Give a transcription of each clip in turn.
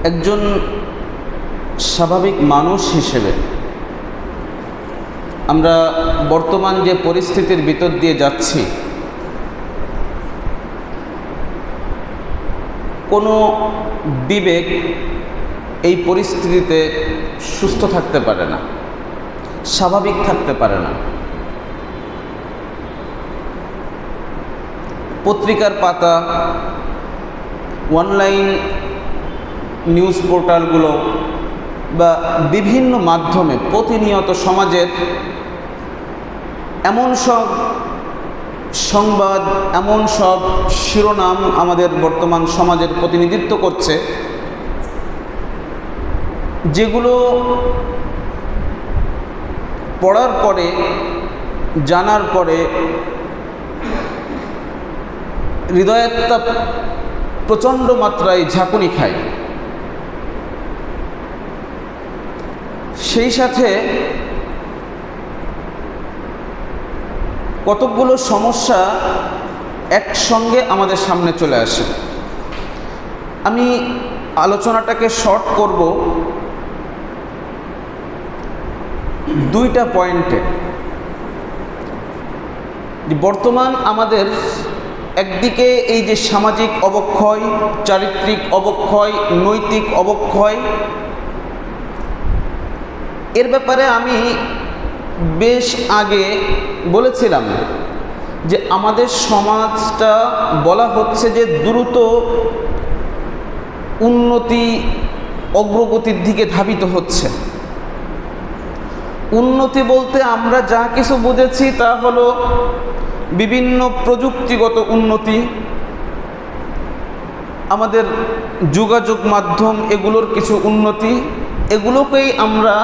একজন স্বাভাবিক মানুষ হিসেবে আমরা বর্তমান যে পরিস্থিতির ভিতর দিয়ে যাচ্ছি, কোনো বিবেক এই পরিস্থিতিতে সুস্থ থাকতে পারে না, স্বাভাবিক থাকতে পারে না। পত্রিকার পাতা, অনলাইন নিউজ পোর্টালগুলো বা বিভিন্ন মাধ্যমে প্রতিনিয়ত সমাজের এমন সব সংবাদ, এমন সব শিরোনাম আমাদের বর্তমান সমাজের প্রতিনিধিত্ব করছে, যেগুলো পড়ার পরে, জানার পরে হৃদয়াত্মা প্রচণ্ড মাত্রায় ঝাঁকুনি খায়। সেই সাথে কতকগুলো সমস্যা একসঙ্গে আমাদের সামনে চলে আসে। আমি আলোচনাটাকে শর্ট করব দুইটা পয়েন্টে। বর্তমান আমাদের একদিকে এই যে সামাজিক অবক্ষয়, চারিত্রিক অবক্ষয়, নৈতিক অবক্ষয়, এর ব্যাপারে আমি বেশ আগে বলেছিলাম যে আমাদের সমাজটা বলা হচ্ছে যে দ্রুত উন্নতি, অগ্রগতির দিকে ধাবিত হচ্ছে। উন্নতি বলতে আমরা যা কিছু বুঝেছি তা হলো বিভিন্ন প্রযুক্তিগত উন্নতি, আমাদের যোগাযোগ মাধ্যম, এগুলোর কিছু উন্নতি, এগুলোকেই আমরা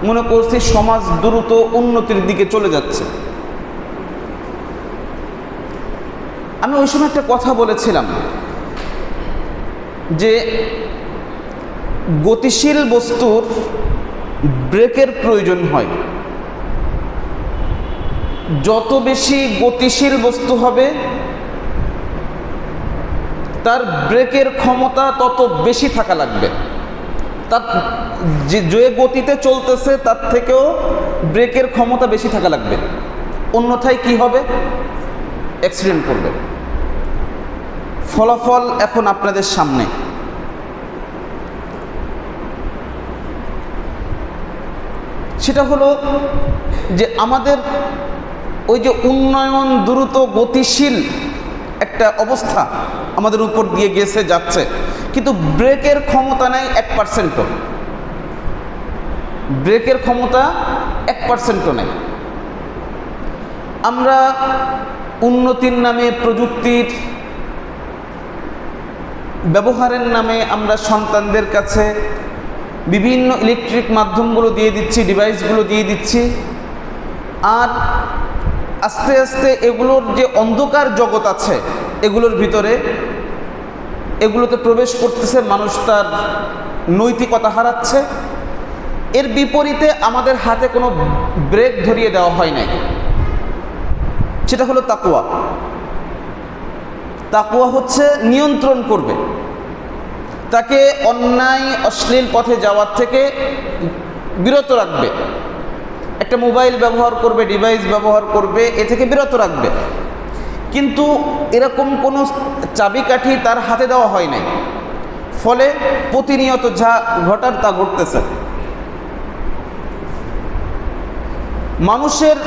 মনে করছি সমাজ দ্রুত উন্নতির দিকে চলে যাচ্ছে। আমি ওই সময় একটা কথা বলেছিলাম যে গতিশীল বস্তুর ব্রেকের প্রয়োজন হয়। যত বেশি গতিশীল বস্তু হবে তার ব্রেকের ক্ষমতা তত বেশি থাকা লাগবে। তার যে গতিতে চলতেছে তার থেকেও ব্রেকের ক্ষমতা বেশি থাকা লাগবে, অন্যথায় কি হবে? অ্যাক্সিডেন্ট করবে। ফলাফল এখন আপনাদের সামনে। সেটা হলো যে আমাদের ওই যে উন্নয়ন দ্রুত গতিশীল একটা অবস্থা আমাদের উপর দিয়ে গেছে, যাচ্ছে, কিন্তু ব্রেকের ক্ষমতা নেই 1%। ব্রেকের ক্ষমতা 1%ও নেই। আমরা উন্নতির নামে, প্রযুক্তির ব্যবহারের নামে আমরা সন্তানদের কাছে বিভিন্ন ইলেকট্রিক মাধ্যমগুলো দিয়ে দিচ্ছি, ডিভাইসগুলো দিয়ে দিচ্ছি, আর আস্তে আস্তে এগুলোর যে অন্ধকার জগৎ আছে এগুলোর ভিতরে, এগুলোতে প্রবেশ করতেছে, মানুষ তার নৈতিকতা হারাচ্ছে। এর বিপরীতে আমাদের হাতে কোনো ব্রেক ধরিয়ে দেওয়া হয় নাই, সেটা হলো তাকওয়া। তাকওয়া হচ্ছে নিয়ন্ত্রণ করবে, তাকে অন্যায় অশ্লীল পথে যাওয়ার থেকে বিরত রাখবে। একটা মোবাইল ব্যবহার করবে, ডিভাইস ব্যবহার করবে, এ থেকে বিরত রাখবে। কিন্তু এরকম কোনো চাবিকাঠি তার হাতে দেওয়া হয় নাই, ফলে প্রতিনিয়ত যা ঘটার তা ঘটতেছে। মানুষের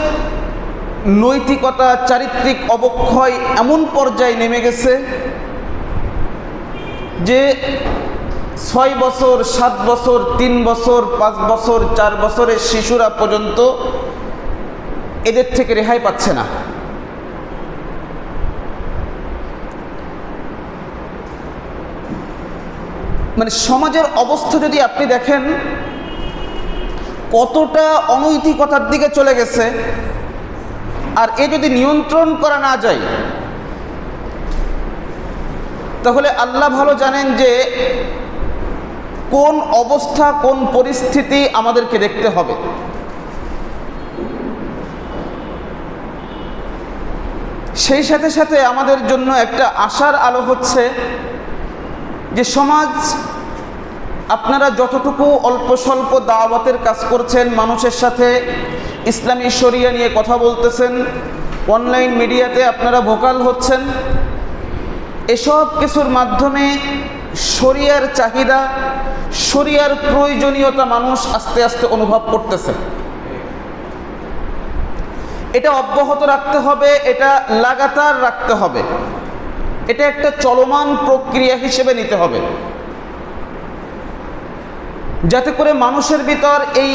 নৈতিকতা, চারিত্রিক অবক্ষয় এমন পর্যায়ে নেমে গেছে যে 6 বছর, 7 বছর, 3 বছর, 5 বছর, 4 বছরের শিশুরা পর্যন্ত এদের থেকে রেহাই পাচ্ছে না। মানে সমাজের অবস্থা যদি আপনি দেখেন কতটা অনৈতিকতার দিকে চলে গেছে, আর এ যদি নিয়ন্ত্রণ করা না যায় তাহলে আল্লাহ ভালো জানেন যে কোন অবস্থা, কোন পরিস্থিতি আমাদেরকে দেখতে হবে। সেই সাথে সাথে আমাদের জন্য একটা আশার আলো হচ্ছে যে সমাজ আপনারা যতটুকু অল্প স্বল্প দাওয়াতের কাজ করছেন, মানুষের সাথে ইসলামী শরিয়া নিয়ে কথা বলতেছেন, অনলাইন মিডিয়াতে আপনারা ভোকাল হচ্ছেন, এসব কিছুর মাধ্যমে শরিয়ার চাহিদা, শরিয়ার প্রয়োজনীয়তা মানুষ আস্তে আস্তে অনুভব করতেছে। এটা অব্যাহত রাখতে হবে, এটা লাগাতার রাখতে হবে, এটা একটা চলমান প্রক্রিয়া হিসেবে নিতে হবে, যাতে করে মানুষের ভিতর এই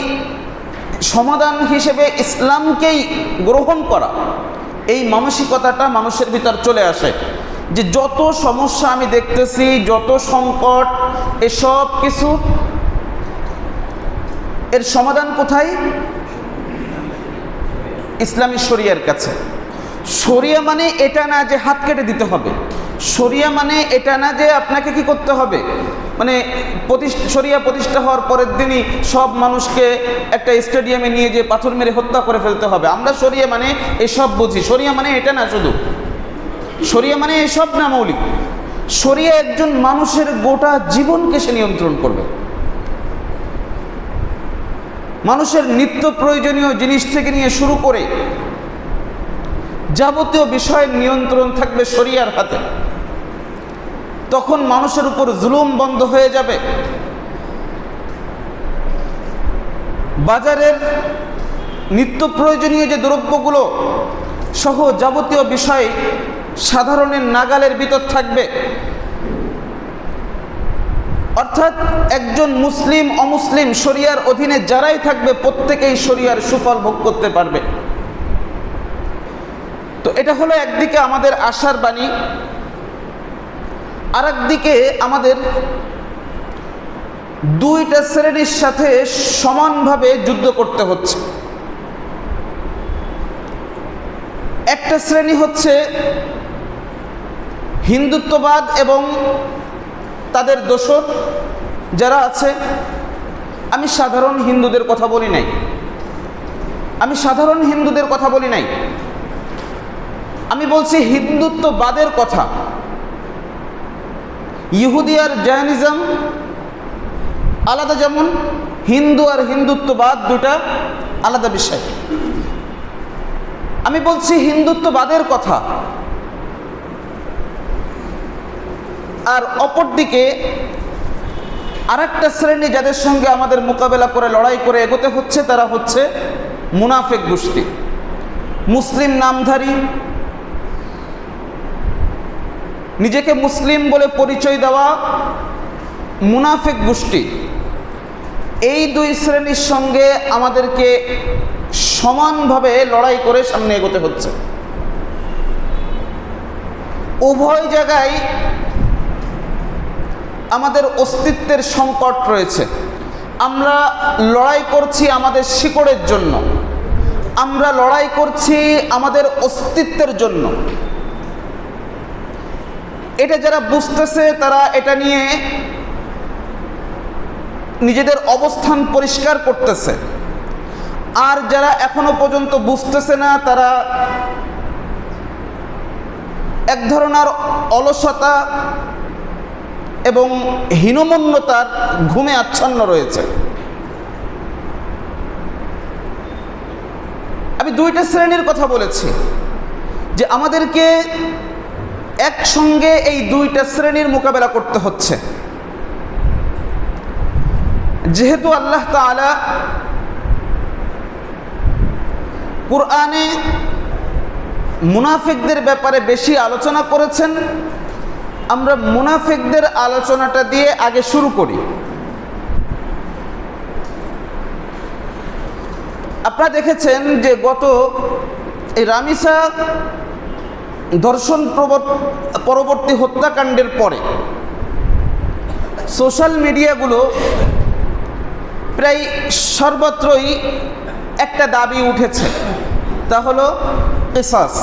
সমাধান হিসেবে ইসলামকেই গ্রহণ করা, এই মানসিকতাটা মানুষের ভিতর চলে আসে যে যত সমস্যা আমি দেখতেছি, যত সংকট, এসব কিছু এর সমাধান কোথায়? ইসলামী শরিয়ার কাছে। শরিয়া মানে এটা না যে হাত কেটে দিতে হবে, শরিয়া মানে এটা না যে আপনাকে কি করতে হবে, মানে শরিয়া প্রতিষ্ঠা হওয়ার পরের দিনই সব মানুষকে একটা স্টেডিয়ামে নিয়ে যে পাথর মেরে হত্যা করে ফেলতে হবে। আমরা শরিয়া মানে এসব বুঝি, শরিয়া মানে এটা না, শুধু শরিয়া মানে এসব না, মৌলিক শরিয়া একজন মানুষের গোটা জীবনকে সে নিয়ন্ত্রণ করবে। মানুষের নিত্য প্রয়োজনীয় জিনিস থেকে নিয়ে শুরু করে যাবতীয় বিষয়ের নিয়ন্ত্রণ থাকবে শরিয়ার হাতে। তখন মানুষের উপর জুলুম বন্ধ হয়ে যাবে। বাজারের নিত্য প্রয়োজনীয় যে দ্রব্যগুলো সহ যাবতীয় বিষয় সাধারণের নাগালের ভিতর থাকবে। অর্থাৎ একজন মুসলিম অমুসলিম শরিয়ার অধীনে যারাই থাকবে প্রত্যেকেই শরিয়ার সুফল ভোগ করতে পারবে। তো এটা হলো একদিকে আমাদের আশার বাণী, আর একদিকে আমাদের দুইটা শ্রেণীর সাথে সমানভাবে যুদ্ধ করতে হচ্ছে। একটা শ্রেণী হচ্ছে হিন্দুত্ববাদ এবং তাদের দোসর যারা আছে। আমি সাধারণ হিন্দুদের কথা বলি নাই, আমি বলছি হিন্দুত্ববাদের কথা। ইহুদি আর জায়নিজম আলাদা, যেমন হিন্দু আর হিন্দুত্ববাদ দুটা আলাদা বিষয়। আমি বলছি হিন্দুত্ববাদের কথা। আর অপরদিকে আরেকটা শ্রেণী যাদের সঙ্গে আমাদের মোকাবেলা করে লড়াই করে এগোতে হচ্ছে, তারা হচ্ছে মুনাফিক গোষ্ঠী। মুসলিম নামধারী, নিজেকে মুসলিম বলে পরিচয় দেওয়া মুনাফিক গোষ্ঠী। এই দুই শ্রেণীর সঙ্গে আমাদেরকে সমানভাবে লড়াই করে সামনে এগোতে হচ্ছে। উভয় জায়গায় আমাদের অস্তিত্বের সংকট রয়েছে। আমরা লড়াই করছি আমাদের শিকড়ের জন্য, আমরা লড়াই করছি আমাদের অস্তিত্বের জন্য। এটা যারা বুঝতেছে তারা এটা নিয়ে নিজেদের অবস্থান পরিষ্কার করতেছে, আর যারা এখনো পর্যন্ত বুঝতেছে না তারা এক ধরনের অলসতা এবং হীনমন্যতার ঘুমে আচ্ছন্ন রয়েছে। আমি দুইটা শ্রেণীর কথা বলেছি যে আমাদেরকে একসঙ্গে এই দুইটা শ্রেণীর মোকাবেলা করতে হচ্ছে। যেহেতু আল্লাহ তাআলা কুরআনে মুনাফিকদের ব্যাপারে বেশি আলোচনা করেছেন, আমরা মুনাফিকদের আলোচনাটা দিয়ে আগে শুরু করি। আপনারা দেখেছেন যে গত এই রামিসা ধর্ষণ পরবর্তী হত্যাকাণ্ডের পরে সোশ্যাল মিডিয়াগুলো প্রায় সর্বত্রই একটা দাবি উঠেছে, তা হলো কিসাস,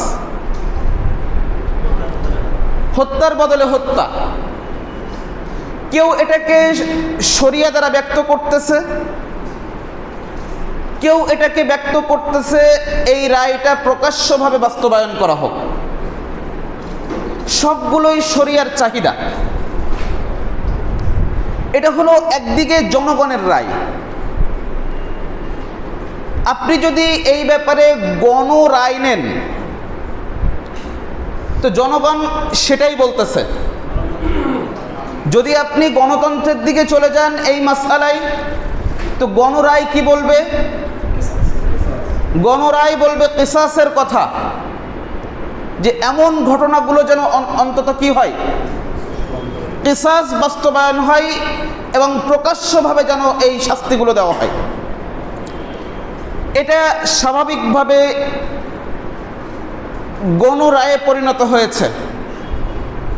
হত্যার বদলে হত্যা। কেউ এটাকে শরিয়া দ্বারা ব্যক্ত করতেছে, কেউ এটাকে ব্যক্ত করতেছে এই রায়টা প্রকাশ্যভাবে বাস্তবায়ন করা হোক। সবগুলোই শরিয়ার চাহিদা। এটা হলো একদিকে জনগণের রায়। আপনি যদি এই ব্যাপারে গণ রায় নেন তো জনগণ সেটাই বলতেছে। যদি আপনি গণতন্ত্রের দিকে চলে যান এই মাসআলায়, তো গণরায় কি বলবে? গণরায় বলবে কিসাসের কথা, যে এমন ঘটনাগুলো যেন অন্তত কি হয়, কিসাস বাস্তবায়ন হয় এবং প্রকাশ্যভাবে যেন এই শাস্তিগুলো দেওয়া হয়। এটা স্বাভাবিকভাবে গণরায়ে পরিণত হয়েছে।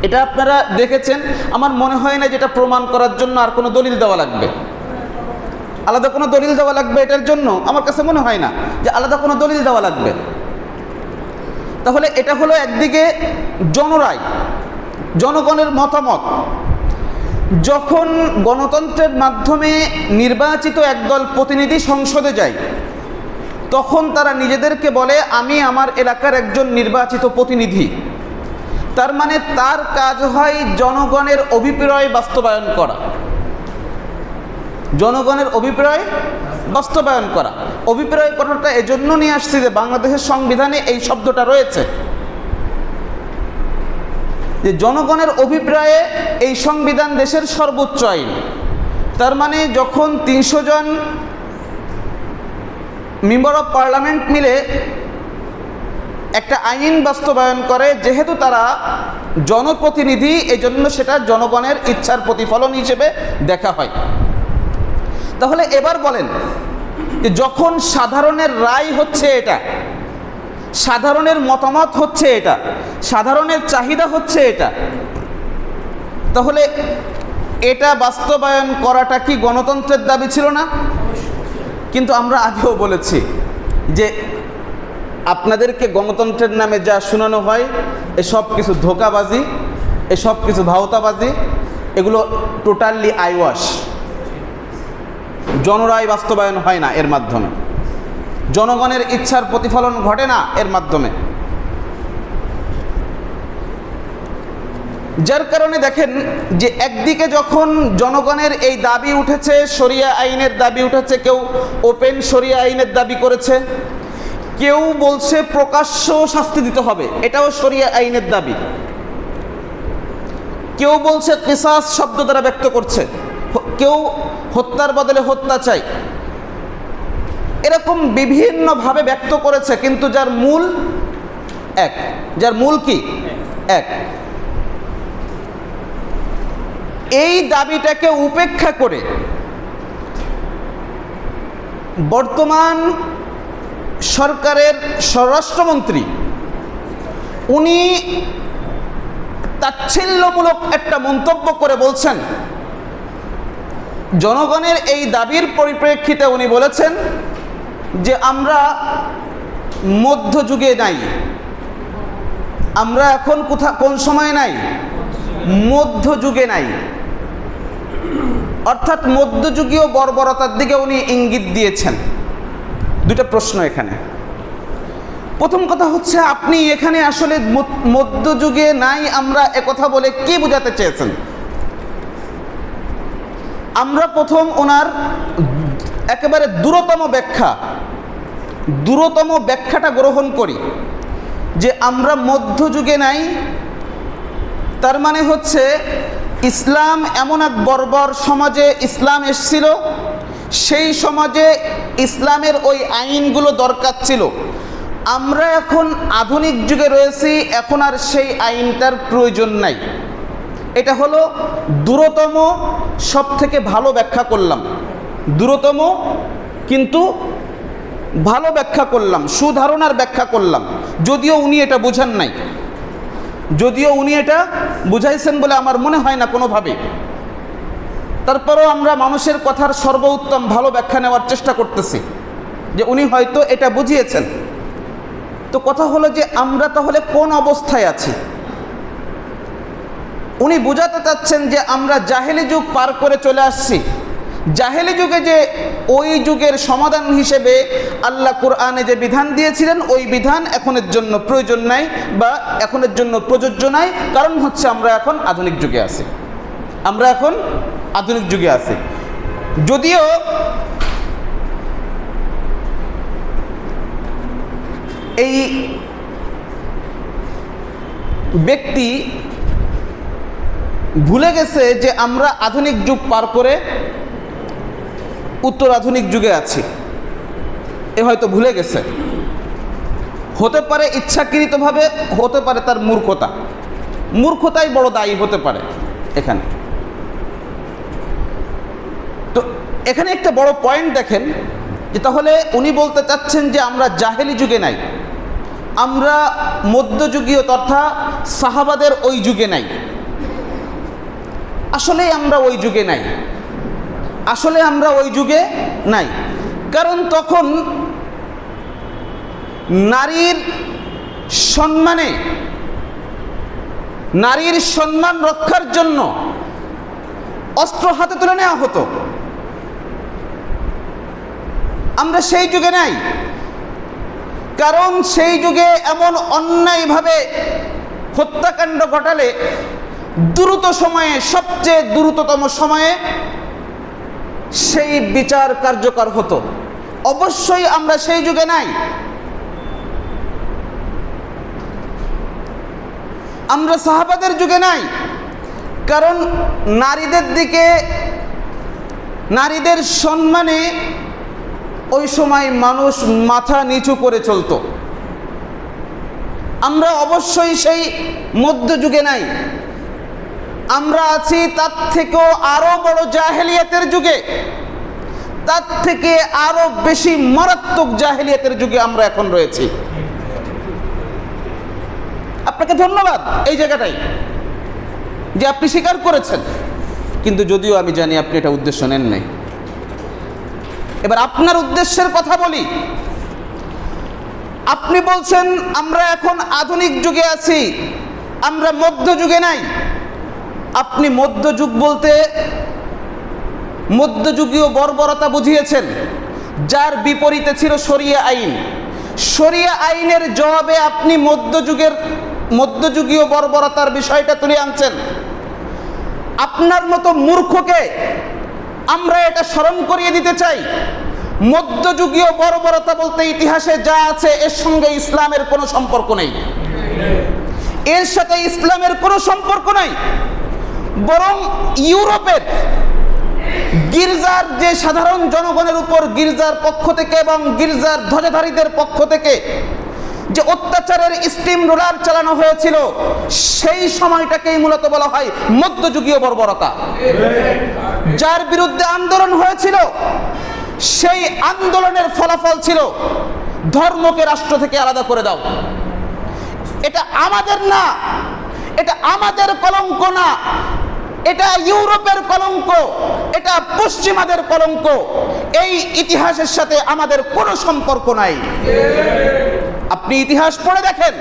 এটা আপনারা দেখেছেন। আমার মনে হয় না যেটা প্রমাণ করার জন্য আর কোনো দলিল দেওয়া লাগবে, আলাদা কোনো দলিল দেওয়া লাগবে এটার জন্য। আমার কাছে মনে হয় না যে আলাদা কোনো দলিল দেওয়া লাগবে। তাহলে এটা হলো একদিকে জনরায়, জনগণের মতামত। যখন গণতন্ত্রের মাধ্যমে নির্বাচিত একদল প্রতিনিধি সংসদে যায়, তখন তারা নিজেদেরকে বলে আমি আমার এলাকার একজন নির্বাচিত প্রতিনিধি। তার মানে তার কাজ হয় জনগণের অভিপ্রায় বাস্তবায়ন করা, জনগণের অভিপ্রায় বাস্তবায়ন করা। অভিপ্রায় কথাটা এজন্য নিয়ে আসছি যে বাংলাদেশের সংবিধানে এই শব্দটা রয়েছে, যে জনগণের অভিপ্রায়ে এই সংবিধান দেশের সর্বোচ্চ আইন। তার মানে যখন ৩০০ জন মেম্বার অফ পার্লামেন্ট মিলে একটা আইন বাস্তবায়ন করে, যেহেতু তারা জনপ্রতিনিধি, এই জন্য সেটা জনগণের ইচ্ছার প্রতিফলন হিসেবে দেখা হয়। তাহলে এবার বলেন যে যখন সাধারণের রায় হচ্ছে এটা, সাধারণের মতামত হচ্ছে এটা, সাধারণের চাহিদা হচ্ছে এটা, তাহলে এটা বাস্তবায়ন করাটা কি গণতন্ত্রের দাবি ছিল না? কিন্তু আমরা আগেও বলেছি যে আপনাদেরকে গণতন্ত্রের নামে যা শোনানো হয় এসব কিছু ধোঁকাবাজি, এসব কিছু ভাওতাবাজি, এগুলো টোটালি আইওয়াশ। জনরায় বাস্তবায়ন হয় না এর মাধ্যমে, জনগণের ইচ্ছার প্রতিফলন ঘটে না এর মাধ্যমে। যার কারণে দেখেন যে একদিকে যখন জনগণের এই দাবি উঠেছে, শরিয়া আইনের দাবি উঠেছে, কেউ ওপেন শরিয়া আইনের দাবি করেছে, কেউ বলছে প্রকাশ্য শাস্তি দিতে হবে, এটাও শরিয়া আইনের দাবি, কেউ বলছে কিসাস শব্দ দ্বারা ব্যক্ত করছে, কেউ হত্যার বদলে হত্যা চাই, এরকম বিভিন্নভাবে ব্যক্ত করেছে, কিন্তু যার মূল এক, যার মূল কি এক। এই দাবিটাকে উপেক্ষা করে বর্তমান সরকারের স্বরাষ্ট্রমন্ত্রী উনি তাচ্ছিল্যমূলক একটা মন্তব্য করে বলছেন, জনগণের এই দাবির পরিপ্রেক্ষিতে উনি বলেছেন যে আমরা মধ্যযুগে নাই, আমরা এখন কোন সময় নাই, মধ্যযুগে নাই। অর্থাৎ মধ্যযুগীয় বর্বরতার দিকে উনি ইঙ্গিত দিয়েছেন। দুটো প্রশ্ন এখানে। প্রথম কথা হচ্ছে, আপনি এখানে আসলে মধ্যযুগে নাই আমরা একথা বলে কি বোঝাতে চেয়েছেন? আমরা প্রথম ওনার একেবারে দূরতম ব্যাখ্যাটা গ্রহণ করি যে আমরা মধ্যযুগে নাই। তার মানে হচ্ছে ইসলাম এমন এক বর্বর সমাজে ইসলাম এসেছিল, সেই সমাজে ইসলামের ওই আইনগুলো দরকার ছিল। আমরা এখন আধুনিক যুগে রয়েছি, এখন আর সেই আইনটার প্রয়োজন নাই। এটা হলো দূরতম সব থেকে ভালো ব্যাখ্যা করলাম, দূরতম কিন্তু ভালো ব্যাখ্যা করলাম, সুধারণার ব্যাখ্যা করলাম। যদিও উনি এটা বোঝান নাই, যদিও উনি এটা বুঝাইছেন বলে আমার মনে হয় না কোনোভাবে, তারপরেও আমরা মানুষের কথার সর্বোত্তম ভালো ব্যাখ্যা নেওয়ার চেষ্টা করতেছি যে উনি হয়তো এটা বুঝিয়েছেন। তো কথা হলো যে আমরা তাহলে কোন অবস্থায় আছি? উনি বোঝাতে চাচ্ছেন যে আমরা জাহেলি যুগ পার করে চলে আসছি। জাহেলি যুগে যে ওই যুগের সমাধান হিসেবে আল্লাহ কোরআনে যে বিধান দিয়েছিলেন, ওই বিধান এখনের জন্য প্রয়োজন নাই বা এখনের জন্য প্রযোজ্য নাই। কারণ হচ্ছে আমরা এখন আধুনিক যুগে আছি, আমরা এখন আধুনিক যুগে আছে। যদিও এই ব্যক্তি ভুলে গেছে যে আমরা আধুনিক যুগ পার করে উত্তর আধুনিক যুগে আছি, এ হয়তো ভুলে গেছে। হতে পারে ইচ্ছাকৃতভাবে, হতে পারে তার মূর্খতাই বড় দায়ী হতে পারে এখানে। তো এখানে একটা বড় পয়েন্ট দেখেন যে তাহলে উনি বলতে চাচ্ছেন যে আমরা জাহেলি যুগে নাই, আমরা মধ্যযুগীয় তথা সাহাবাদের ওই যুগে নাই। আসলে আমরা ওই যুগে নাই, আসলে আমরা ওই যুগে নাই। কারণ তখন নারীর সম্মান রক্ষার জন্য অস্ত্র হাতে তুলে নেওয়া হতো। আমরা সেই যুগে নাই, কারণ সেই যুগে এমন অন্যায়ভাবে হত্যাকাণ্ড ঘটালে দ্রুত সময়ে, সবচেয়ে দ্রুততম সময়ে সেই বিচার কার্যকর হতো। অবশ্যই আমরা সেই যুগে নাই। আমরা সাহাবাদের যুগে নাই, কারণ নারীদের সম্মানে ওই সময় মানুষ মাথা নিচু করে চলতো। আমরা অবশ্যই সেই মধ্যযুগে নাই, আমরা আছি তার থেকেও আরো বড় জাহেলিয়াতের যুগে, তার থেকে আরো বেশি মারাত্মক জাহেলিয়াতের যুগে আমরা এখন রয়েছি। আপনাকে ধন্যবাদ এই জায়গাটাই যে আপনি স্বীকার করেছেন, কিন্তু যদিও আমি জানি আপনি এটা উদ্দেশ্য নেন নাই। এবার আপনার উদ্দেশ্যের কথা বলি। আপনি বলছেন আমরা এখন আধুনিক যুগে আছি, আমরা মধ্যযুগে নাই। আপনি মধ্যযুগ বলতে মধ্যযুগীয় বর্বরতা বুঝিয়েছেন, যার বিপরীতে ছিল শরিয়া আইন। শরিয়া আইনের জবাবে আপনি মধ্যযুগীয় বর্বরতার বিষয়টা তুলে আনছেন। আপনার মতো মূর্খকে আমরা এটা স্মরণ করিয়ে দিতে চাই, মধ্যযুগীয় বর্বরতা বলতে ইতিহাসে যা আছে এর সঙ্গে ইসলামের কোনো সম্পর্ক নেই, এর সাথে ইসলামের কোনো সম্পর্ক নেই। বরং ইউরোপের গির্জার যে সাধারণ জনগণের উপর গির্জার পক্ষ থেকে এবং গির্জার ধ্বজাধারীদের পক্ষ থেকে যে অত্যাচারের স্টিম রোলার চালানো হয়েছিল, সেই সময়টাকেই মূলত বলা হয় মধ্যযুগীয় বর্বরতা। যার বিরুদ্ধে আন্দোলন হয়েছিল, সেই আন্দোলনের ফলাফল ছিল ধর্মকে রাষ্ট্র থেকে আলাদা করে দাও। এটা আমাদের না, এটা আমাদের কলঙ্ক না, এটা ইউরোপের কলঙ্ক, এটা পশ্চিমাদের কলঙ্ক। এই ইতিহাসের সাথে আমাদের কোনো সম্পর্ক নাই। আপনি ইতিহাস পড়ে দেখেন।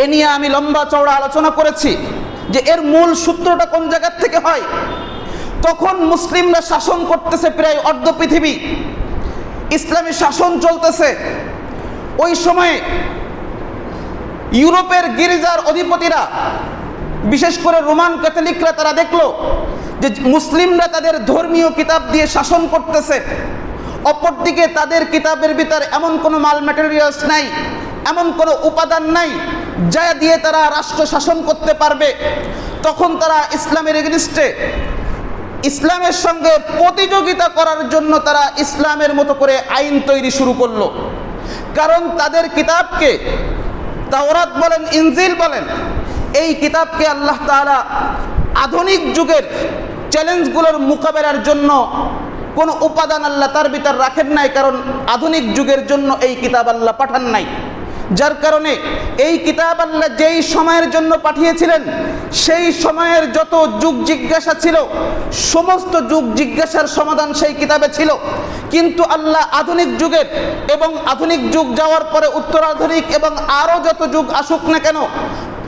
এ নিয়ে আমি লম্বা চওড়া আলোচনা করেছি যে এর মূল সূত্রটা কোন জায়গা থেকে হয়। তখন মুসলিমরা শাসন করতেছে প্রায় অর্ধ পৃথিবী, ইসলামী শাসন চলতেছে। ওই সময়ে ইউরোপের গির্জার অধিপতিরা, বিশেষ করে রোমান ক্যাথলিকরা, তারা দেখলো যে মুসলিমরা তাদের ধর্মীয় কিতাব দিয়ে শাসন করতেছে, অপরদিকে তাদের কিতাবের ভিতর এমন কোনো মাল ম্যাটেরিয়ালস নাই, এমন কোনো উপাদান নাই যা দিয়ে তারা রাষ্ট্র শাসন করতে পারবে। তখন তারা ইসলামের এগেইনস্টে, ইসলামের সঙ্গে প্রতিযোগিতা করার জন্য তারা ইসলামের মতো করে আইন তৈরি শুরু করলো। কারণ তাদের কিতাবকে, তাওরাত বলেন, ইনজিল বলেন, এই কিতাবকে আল্লাহ তাআলা আধুনিক যুগের চ্যালেঞ্জগুলোর মোকাবেলার জন্য কোন উপাদান আল্লাহ তার ভিতর রাখেন নাই, কারণ আধুনিক যুগের জন্য এই কিতাব আল্লাহ পাঠান নাই। যার কারণে এই কিতাব আল্লাহ যেই সময়ের জন্য পাঠিয়েছিলেন, সেই সময়ের যত যুগ জিজ্ঞাসা ছিল, সমস্ত যুগ জিজ্ঞাসার সমাধান সেই কিতাবে ছিল। কিন্তু আল্লাহ আধুনিক যুগের এবং আধুনিক যুগ যাওয়ার পরে উত্তর আধুনিক এবং আরও যত যুগ আসুক না কেন,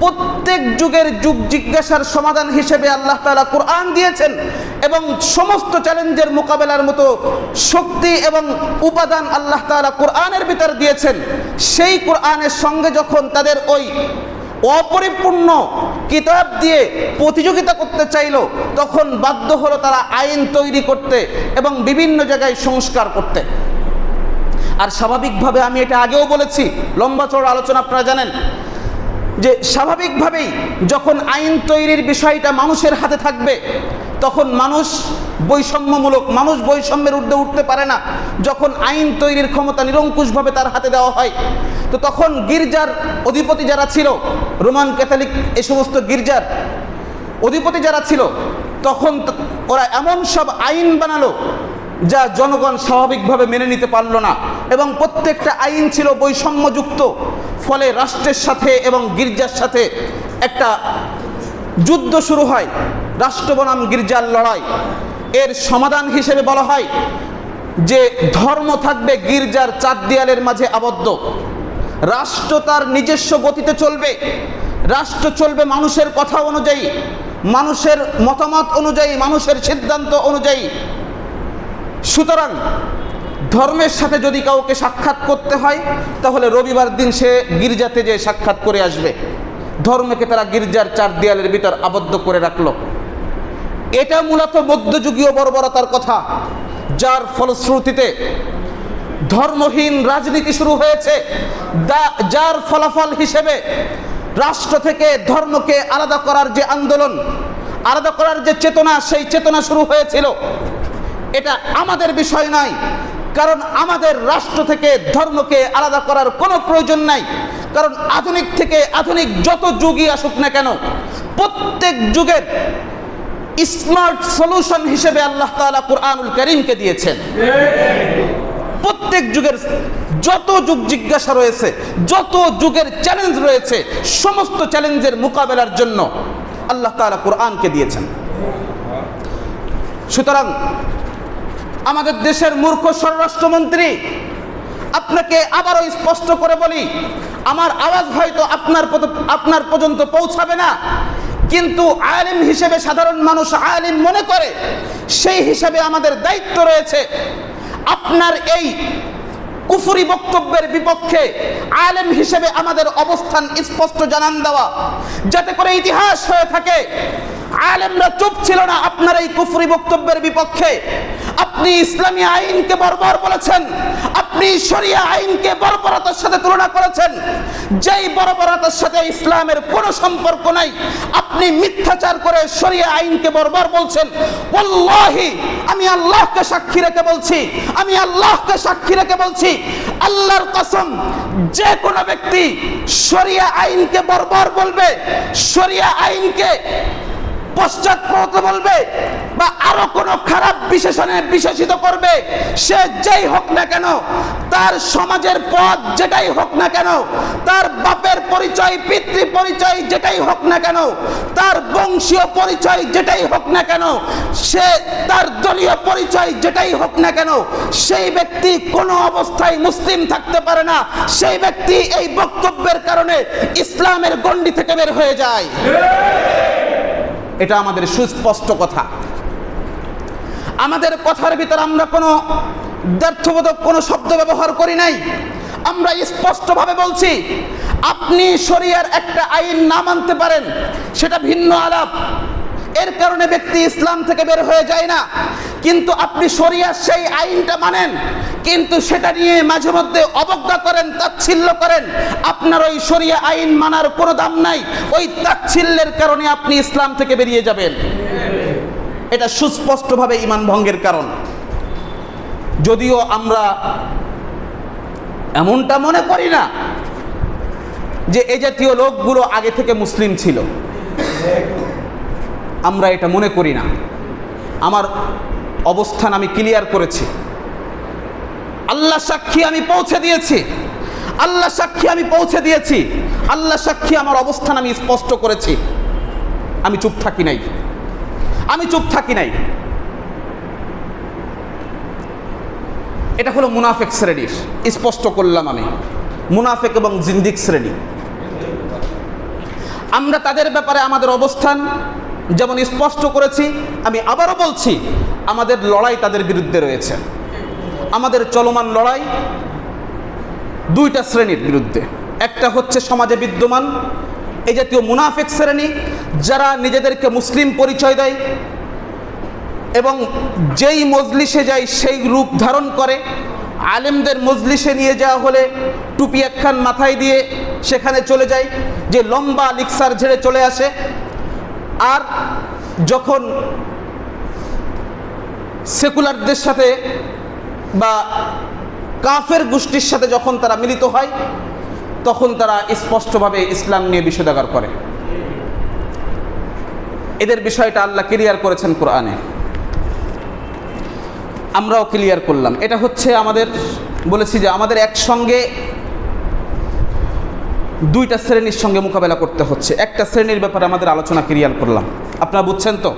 প্রত্যেক যুগের যুগ জিজ্ঞাসার সমাধান হিসেবে আল্লাহ তাআলা কোরআন দিয়েছেন এবং সমস্ত চ্যালেঞ্জের মোকাবেলার মতো শক্তি এবং উপাদান আল্লাহ তাআলা কোরআনের ভিতর দিয়েছেন। সেই কোরআনের সঙ্গে যখন তাদের ওই অপরিপূর্ণ কিতাব দিয়ে প্রতিযোগিতা করতে চাইল, তখন বাধ্য হলো তারা আইন তৈরি করতে এবং বিভিন্ন জায়গায় সংস্কার করতে। আর স্বাভাবিকভাবে, আমি এটা আগেও বলেছি, লম্বা চওড়া আলোচনা আপনারা জানেন, যে স্বাভাবিকভাবেই যখন আইন তৈরির বিষয়টা মানুষের হাতে থাকবে, তখন মানুষ বৈষম্যমূলক, মানুষ বৈষম্যের ঊর্ধ্বে উঠতে পারে না। যখন আইন তৈরির ক্ষমতা নিরঙ্কুশভাবে তার হাতে দেওয়া হয়, তো তখন গির্জার অধিপতি যারা ছিল, রোমান ক্যাথলিক এ সমস্ত গির্জার অধিপতি যারা ছিল, তখন ওরা এমন সব আইন বানালো যা জনগণ স্বাভাবিকভাবে মেনে নিতে পারলো না, এবং প্রত্যেকটা আইন ছিল বৈষম্যযুক্ত। ফলে রাষ্ট্রের সাথে এবং গির্জার সাথে একটা যুদ্ধ শুরু হয়, রাষ্ট্র বনাম গির্জার লড়াই। এর সমাধান হিসেবে বলা হয় যে ধর্ম থাকবে গির্জার চার দেয়ালের মাঝে আবদ্ধ, রাষ্ট্র তার নিজস্ব গতিতে চলবে, রাষ্ট্র চলবে মানুষের কথা অনুযায়ী, মানুষের মতামত অনুযায়ী, মানুষের সিদ্ধান্ত অনুযায়ী। সুতরাং ধর্মের সাথে যদি কাউকে সাক্ষাৎ করতে হয়, তাহলে রবিবার দিন সে গির্জাতে যেয়ে সাক্ষাৎ করে আসবে। ধর্মকে তারা গির্জার চার দেয়ালের ভিতর আবদ্ধ করে রাখলো। এটা মূলত মধ্যযুগীয় বর্বরতার কথা, যার ফলশ্রুতিতে ধর্মহীন রাজনীতি শুরু হয়েছে, যার ফলাফল হিসেবে রাষ্ট্র থেকে ধর্মকে আলাদা করার যে আন্দোলন, আলাদা করার যে চেতনা, সেই চেতনা শুরু হয়েছিল। এটা আমাদের বিষয় নয়, কারণ আমাদের রাষ্ট্র থেকে ধর্মকে আলাদা করার কোনো প্রয়োজন নাই। কারণ আধুনিক থেকে আধুনিক যত যুগই আসুক না কেন, প্রত্যেক যুগের স্মার্ট সলিউশন হিসেবে আল্লাহ তাআলা কুরআনুল কারীমকে দিয়েছেন। প্রত্যেক যুগের যত যুগ জিজ্ঞাসা রয়েছে, যত যুগের চ্যালেঞ্জ রয়েছে, সমস্ত চ্যালেঞ্জের মোকাবেলার জন্য আল্লাহ তাআলা কুরআনকে দিয়েছেন। সুতরাং আমাদের দেশের মূর্খ স্বরাষ্ট্রমন্ত্রী, আপনাকে আবারও স্পষ্ট করে বলি, আমার আওয়াজ হয়তো আপনার পর্যন্ত পৌঁছাবে না, কিন্তু আলেম হিসেবে সাধারণ মানুষ আলেম মনে করে, সেই হিসাবে আমাদের দায়িত্ব রয়েছে আপনার এই কুফরি বক্তব্যের বিপক্ষে আলেম হিসেবে আমাদের অবস্থান স্পষ্ট জানান দেওয়া, যাতে করে ইতিহাস হয়ে থাকে আলেমরা চুপ ছিল না আপনার এই কুফরি বক্তব্যের বিপক্ষে। আপনি ইসলামী আইনকে বর্বর বলেছেন, আপনি শরিয়া আইনকে বর্বরতার সাথে তুলনা করেছেন, যেই বর্বরতার সাথে ইসলামের কোনো সম্পর্ক নাই। আপনি মিথ্যাচার করে শরিয়া আইনকে বর্বর বলছেন। ওয়াল্লাহি, আমি আল্লাহকে সাক্ষী রেখে বলছি, আমি আল্লাহকে সাক্ষী রেখে বলছি, আল্লাহর কসম, যে কোনো ব্যক্তি শরিয়া আইনকে বর্বর বলবে, শরিয়া আইনকে পশ্চাৎপদ বলবে, বা আরো কোনো খারাপ বিশেষণে বিশেষিত করবে, সে যেই হোক না কেন, তার সমাজের পদ যেটাই হোক না কেন, তার বাপের পরিচয়, পিতৃ পরিচয় যেটাই হোক না কেন, তার বংশীয় পরিচয় যেটাই হোক না কেন, সে তার দলীয় পরিচয় যেটাই হোক না কেন, সেই ব্যক্তি কোনো অবস্থায় মুসলিম থাকতে পারে না। সেই ব্যক্তি এই বক্তব্যের কারণে ইসলামের গণ্ডি থেকে বের হয়ে যায়। এটা আমাদের সুস্পষ্ট কথা। আমাদের কথার ভিতর আমরা কোনো দ্ব্যর্থবোধক কোনো শব্দ ব্যবহার করি নাই। আমরা স্পষ্টভাবে বলছি, আপনি শরিয়ার একটা আইন না মানতে পারেন, সেটা ভিন্ন আলাপ, এর কারণে ব্যক্তি ইসলাম থেকে বের হয়ে যায় না। কিন্তু আপনি শরিয়ার সেই আইনটা মানেন, কিন্তু সেটা নিয়ে মাঝে মধ্যে অবজ্ঞা করেন, তাচ্ছিল্য করেন, আপনার ওই শরিয়া আইন মানার কোনো দাম নাই। ওই তাচ্ছিল্যের কারণে আপনি ইসলাম থেকে বেরিয়ে যাবেন। এটা সুস্পষ্টভাবে ঈমান ভঙ্গের কারণ। যদিও আমরা এমনটা মনে করি না যে এই জাতীয় লোকগুলো আগে থেকে মুসলিম ছিল, আমরা এটা মনে করি না। আমার অবস্থান আমি ক্লিয়ার করেছি, আল্লাহ সাক্ষী আমি পৌঁছে দিয়েছি, আল্লাহ সাক্ষী আমি পৌঁছে দিয়েছি, আল্লাহ সাক্ষী আমার অবস্থান আমি স্পষ্ট করেছি। আমি চুপ থাকি নাই, আমি চুপ থাকি নাই। এটা হলো মুনাফিক শ্রেণীর, স্পষ্ট করলাম আমি, মুনাফিক এবং জিন্দিক শ্রেণী। আমরা তাদের ব্যাপারে আমাদের অবস্থান যেমন স্পষ্ট করেছি, আমি আবারও বলছি, আমাদের লড়াই তাদের বিরুদ্ধে রয়েছে। আমাদের চলমান লড়াই দুইটা শ্রেণীর বিরুদ্ধে। একটা হচ্ছে সমাজে বিদ্যমান এই জাতীয় মুনাফিক শ্রেণী যারা নিজেদেরকে মুসলিম পরিচয় দেয় এবং যেই মজলিসে যায় সেই রূপ ধারণ করে। আলেমদের মজলিসে নিয়ে যাওয়া হলে টুপি একখান মাথায় দিয়ে সেখানে চলে যায়, যে লম্বা লিকসার ঝেড়ে চলে আসে। আর যখন সেকুলারদের সাথে বা কাফের গোষ্ঠীর সাথে যখন তারা মিলিত হয়, তখন তারা স্পষ্টভাবে ইসলাম নিয়ে বিষোদাগার করে। এদের বিষয়টা আল্লাহ ক্লিয়ার করেছেন কোরআনে, আমরাও ক্লিয়ার করলাম। এটা হচ্ছে আমাদের, বলেছি যে আমাদের একসঙ্গে দুইটা শ্রেণীর সঙ্গে মোকাবেলা করতে হচ্ছে। একটা শ্রেণীর ব্যাপারে আমাদের আলোচনা ক্লিয়ার করলাম, আপনারা বুঝছেন তো?